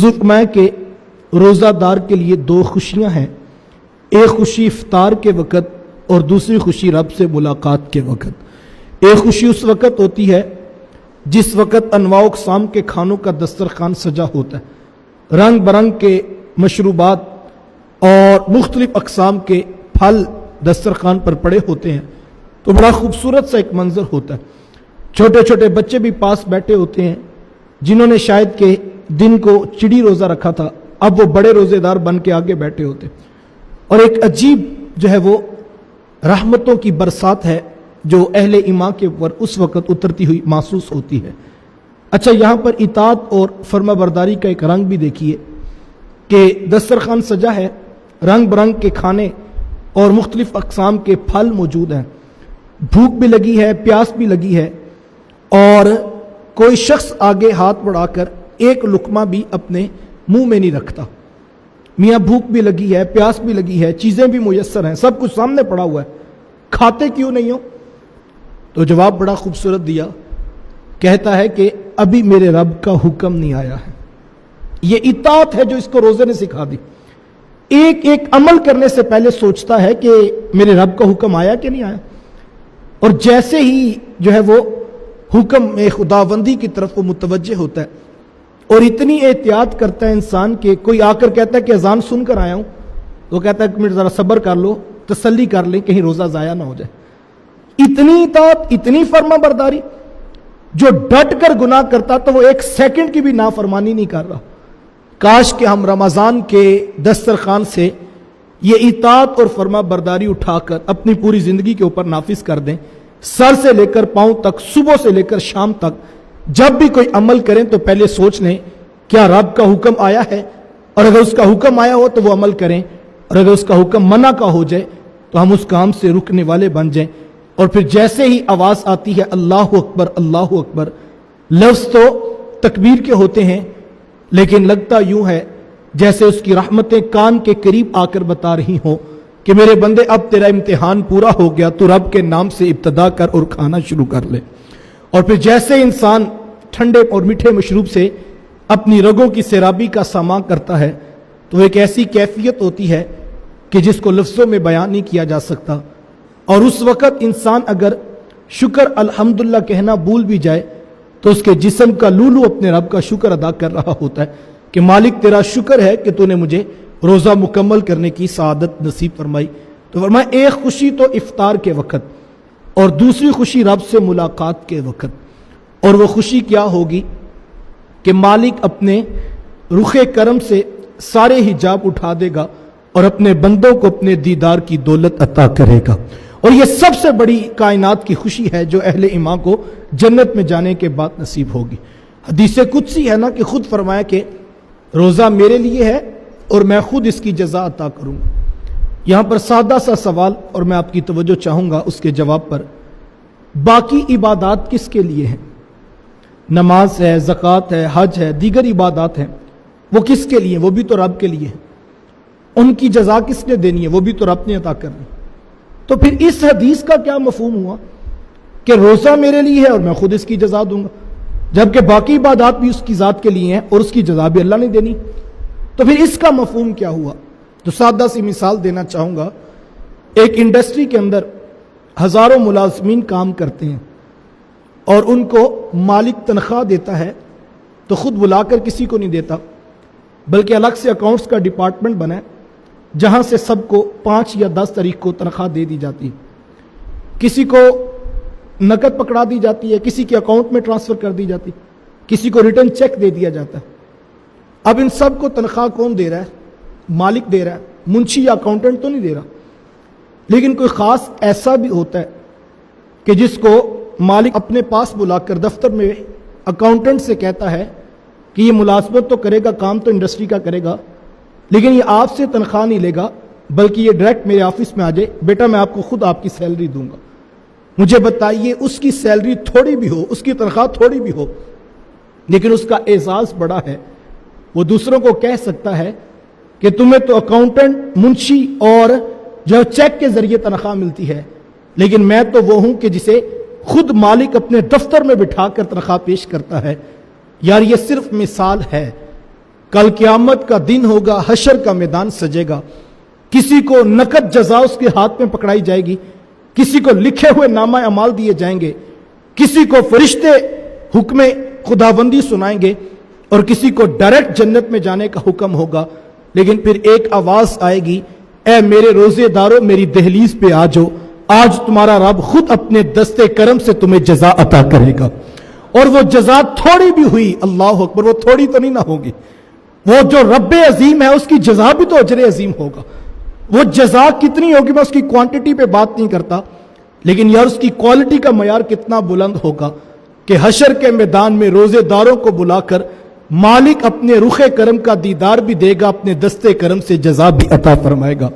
फरमाया कि रोज़ादार के लिए दो खुशियां हैं, एक खुशी इफ्तार के वक़्त और दूसरी खुशी रब से मुलाकात के वक़्त। एक खुशी उस वक़्त होती है जिस वक़्त अनवा अक़साम के खानों का दस्तरखान सजा होता है, रंग बरंग के मशरूबात और मुख्तलिफ अक़साम के फल दस्तरखान पर पड़े होते हैं, तो बड़ा खूबसूरत सा एक मंजर होता है। छोटे छोटे बच्चे भी पास बैठे होते हैं जिन्होंने शायद के दिन को चिड़ी रोज़ा रखा था, अब वो बड़े रोज़ेदार बन के आगे बैठे होते, और एक अजीब जो है वो रहमतों की बरसात है जो अहले ईमान के ऊपर उस वक़्त उतरती हुई महसूस होती है। अच्छा, यहाँ पर इताअत और फर्माबरदारी का एक रंग भी देखिए कि दस्तरखान सजा है, रंग बरंग के खाने और मुख्तलिफ अक़साम के फल मौजूद हैं, भूख भी लगी है, प्यास भी लगी है, और कोई शख्स आगे हाथ बढ़ाकर एक लुकमा भी अपने मुंह में नहीं रखता। मियाँ भूख भी लगी है, प्यास भी लगी है, चीज़ें भी मुयस्सर हैं, सब कुछ सामने पड़ा हुआ है, खाते क्यों नहीं हो? तो जवाब बड़ा खूबसूरत दिया, कहता है कि अभी मेरे रब का हुक्म नहीं आया है। ये इताअत है जो इसको रोज़े ने सिखा दी। एक एक अमल करने से पहले सोचता है कि मेरे रब का हुक्म आया कि नहीं आया, और जैसे ही जो है वो हुक्म में खुदाबंदी की तरफ वो मुतवज्जे होता है और इतनी एहतियात करता है इंसान के कोई आकर कहता है कि अजान सुनकर आया हूं, तो कहता है कि ज़रा सब्र कर लो, तसल्ली कर ले, कहीं रोज़ा ज़ाया ना हो जाए। इतनी इताअत, इतनी फर्मा बरदारी। जो डट कर गुनाह करता तो वो एक सेकंड की भी नाफरमानी नहीं कर रहा। काश कि हम रमज़ान के दस्तरखान से ये इताअत और फर्मा बरदारी उठाकर अपनी पूरी ज़िंदगी के ऊपर नाफिज कर दें, सर से लेकर पांव तक, सुबह से लेकर शाम तक। जब भी कोई अमल करें तो पहले सोच लें क्या रब का हुक्म आया है, और अगर उसका हुक्म आया हो तो वो अमल करें, और अगर उसका हुक्म मना का हो जाए तो हम उस काम से रुकने वाले बन जाएं। और फिर जैसे ही आवाज़ आती है अल्लाहु अकबर अल्लाहु अकबर, लफ्ज़ तो तकबीर के होते हैं लेकिन लगता यूं है जैसे उसकी रहमतें कान के करीब आकर बता रही हों कि मेरे बंदे अब तेरा इम्तिहान पूरा हो गया, तू रब के नाम से इब्तदा कर और खाना शुरू कर ले। और फिर जैसे इंसान ठंडे और मीठे मशरूब से अपनी रगों की सैराबी का सामा करता है तो एक ऐसी कैफियत होती है कि जिसको लफ्ज़ों में बयान नहीं किया जा सकता। और उस वक़्त इंसान अगर शुक्र अल्हम्दुलिल्लाह कहना भूल भी जाए तो उसके जिस्म का लूलू अपने रब का शुक्र अदा कर रहा होता है कि मालिक तेरा शुक्र है कि तूने मुझे रोज़ा मुकम्मल करने की सआदत नसीब फरमाई। तो फरमाया एक खुशी तो इफ्तार के वक़्त और दूसरी खुशी रब से मुलाकात के वक़्त। और वो खुशी क्या होगी कि मालिक अपने रुखे करम से सारे हिजाब उठा देगा और अपने बंदों को अपने दीदार की दौलत अता करेगा। और ये सबसे बड़ी कायनात की खुशी है जो अहले ईमान को जन्नत में जाने के बाद नसीब होगी। हदीस कुदसी है ना कि खुद फरमाया कि रोज़ा मेरे लिए है और मैं खुद इसकी जज़ा अता करूँगा। यहाँ पर सादा सा सवाल और मैं आपकी तवज्जो चाहूँगा उसके जवाब पर। बाकी इबादात किसके लिए हैं? नमाज है, ज़कात है, हज है, दीगर इबादात हैं, वो किसके लिए? वो भी तो रब के लिए है। उनकी जज़ा किसने देनी है? वो भी तो रब ने अता करनी। तो फिर इस हदीस का क्या मफहूम हुआ कि रोज़ा मेरे लिए है और मैं खुद इसकी जज़ा दूंगा, जबकि बाकी इबादात भी उसकी ज़ात के लिए हैं और उसकी जज़ा भी अल्लाह ने देनी। तो फिर इसका मफहूम क्या हुआ? तो सादा सी मिसाल देना चाहूँगा। एक इंडस्ट्री के अंदर हज़ारों मुलाज़मीन काम करते हैं और उनको मालिक तनख्वाह देता है तो खुद बुलाकर किसी को नहीं देता, बल्कि अलग से अकाउंट्स का डिपार्टमेंट बना है जहाँ से सबको 5 या 10 तारीख को तनख्वाह दे दी जाती है। किसी को नकद पकड़ा दी जाती है, किसी के अकाउंट में ट्रांसफ़र कर दी जाती है, किसी को रिटर्न चेक दे दिया जाता है। अब इन सब को तनख्वाह कौन दे रहा है? मालिक दे रहा है, मुंशी या अकाउंटेंट तो नहीं दे रहा। लेकिन कोई ख़ास ऐसा भी होता है कि जिसको मालिक अपने पास बुलाकर दफ्तर में अकाउंटेंट से कहता है कि ये मुलाजमत तो करेगा, काम तो इंडस्ट्री का करेगा, लेकिन ये आपसे तनख्वाह नहीं लेगा, बल्कि ये डायरेक्ट मेरे ऑफिस में आ जाए, बेटा मैं आपको खुद आपकी सैलरी दूंगा। मुझे बताइए, उसकी सैलरी थोड़ी भी हो, उसकी तनख्वाह थोड़ी भी हो, लेकिन उसका एजाज़ बड़ा है। वो दूसरों को कह सकता है कि तुम्हें तो अकाउंटेंट, मुंशी और जो चेक के जरिए तनख्वाह मिलती है, लेकिन मैं तो वो हूं कि जिसे खुद मालिक अपने दफ्तर में बिठा कर तनख्वाह पेश करता है। यार ये सिर्फ मिसाल है کل قیامت کا دن ہوگا، حشر کا میدان سجے گا، کسی کو نقد جزا اس کے ہاتھ میں پکڑائی جائے گی، کسی کو لکھے ہوئے نامہ اعمال دیے جائیں گے، کسی کو فرشتے حکم خداوندی سنائیں گے اور کسی کو ڈائریکٹ جنت میں جانے کا حکم ہوگا۔ لیکن پھر ایک آواز آئے گی، اے میرے روزے داروں میری دہلیز پہ آ جاؤ، آج تمہارا رب خود اپنے دستے کرم سے تمہیں جزا عطا کرے گا۔ اور وہ جزا تھوڑی بھی ہوئی، اللہ اکبر، وہ تھوڑی تو نہیں نہ ہوگی، وہ جو رب عظیم ہے اس کی جزا بھی تو اجر عظیم ہوگا۔ وہ جزا کتنی ہوگی میں اس کی کوانٹٹی پہ بات نہیں کرتا، لیکن یار اس کی کوالٹی کا معیار کتنا بلند ہوگا کہ حشر کے میدان میں روزے داروں کو بلا کر مالک اپنے رخ کرم کا دیدار بھی دے گا، اپنے دستے کرم سے جزا بھی عطا فرمائے گا۔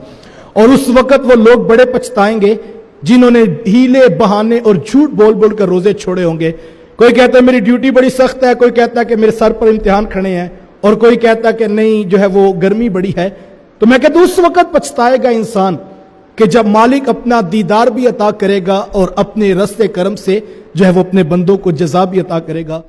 اور اس وقت وہ لوگ بڑے پچھتائیں گے جنہوں نے ہیلے بہانے اور جھوٹ بول بول کر روزے چھوڑے ہوں گے۔ کوئی کہتا ہے میری ڈیوٹی بڑی سخت ہے، کوئی کہتا ہے کہ میرے سر پر امتحان کھڑے ہیں، اور کوئی کہتا ہے کہ نہیں جو ہے وہ گرمی بڑی ہے۔ تو میں کہتا ہوں اس وقت پچھتائے گا انسان کہ جب مالک اپنا دیدار بھی عطا کرے گا اور اپنے رستے کرم سے جو ہے وہ اپنے بندوں کو جزا بھی عطا کرے گا۔